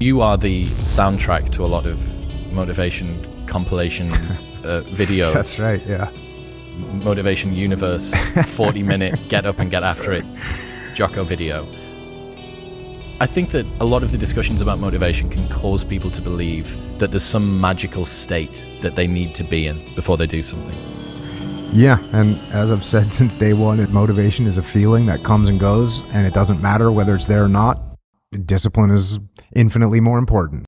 You are the soundtrack to a lot of motivation compilation videos. That's right, yeah. Motivation Universe, 40-minute get up and get after it Jocko video. I think that a lot of the discussions about motivation can cause people to believe that there's some magical state that they need to be in before they do something. Yeah, and as I've said since day one, motivation is a feeling that comes and goes, and it doesn't matter whether it's there or not. Discipline is infinitely more important.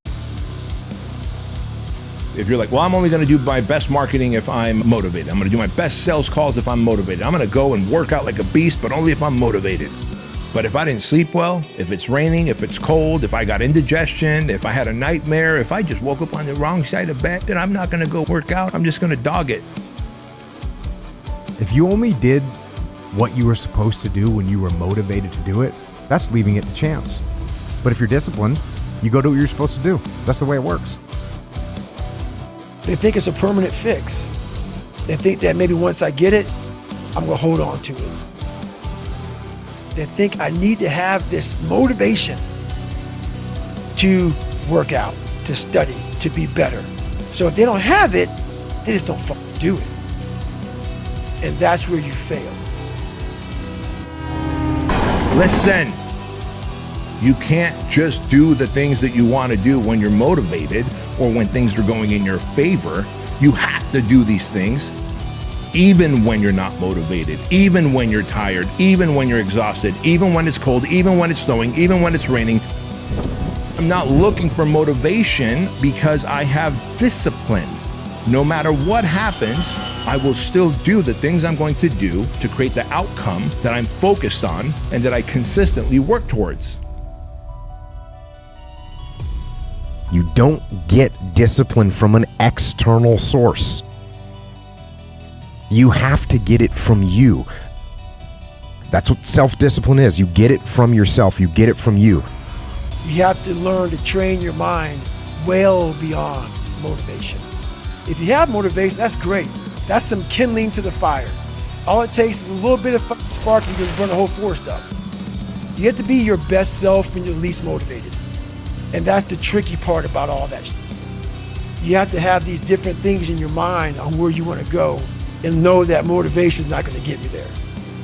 If you're like, well, I'm only going to do my best marketing if I'm motivated. I'm going to do my best sales calls if I'm motivated. I'm going to go and work out like a beast, but only if I'm motivated. But if I didn't sleep well, if it's raining, if it's cold, if I got indigestion, if I had a nightmare, if I just woke up on the wrong side of bed, then I'm not going to go work out. I'm just going to dog it. If you only did what you were supposed to do when you were motivated to do it, that's leaving it to chance. But if you're disciplined, you go do what you're supposed to do. That's the way it works. They think it's a permanent fix. They think that maybe once I get it, I'm gonna hold on to it. They think I need to have this motivation to work out, to study, to be better. So if they don't have it, they just don't fucking do it. And that's where you fail. Listen, you can't just do the things that you want to do when you're motivated or when things are going in your favor. You have to do these things even when you're not motivated, even when you're tired, even when you're exhausted, even when it's cold, even when it's snowing, even when it's raining. I'm not looking for motivation because I have discipline. No matter what happens, I will still do the things I'm going to do to create the outcome that I'm focused on and that I consistently work towards. You don't get discipline from an external source. You have to get it from you. That's what self-discipline is. You get it from yourself. You get it from you. You have to learn to train your mind well beyond motivation. If you have motivation, that's great. That's some kindling to the fire. All it takes is a little bit of spark and you can burn the whole forest up. You have to be your best self when you're least motivated. And that's the tricky part about all that. You have to have these different things in your mind on where you want to go and know that motivation is not going to get me there.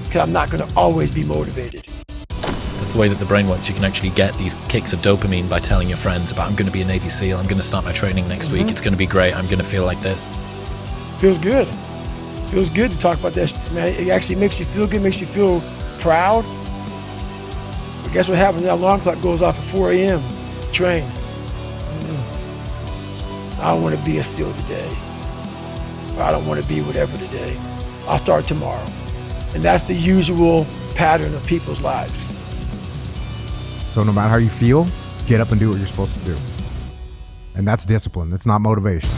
Because I'm not going to always be motivated. That's the way that the brain works. You can actually get these kicks of dopamine by telling your friends about, I'm going to be a Navy SEAL, I'm going to start my training next week, it's going to be great, I'm going to feel like this. Feels good. Feels good to talk about that. Man, it actually makes you feel good, makes you feel proud. But guess what happens? That alarm clock goes off at 4 a.m. to train. I don't want to be a SEAL today. Or I don't want to be whatever today. I'll start tomorrow. And that's the usual pattern of people's lives. So no matter how you feel, get up and do what you're supposed to do. And that's discipline. It's not motivation.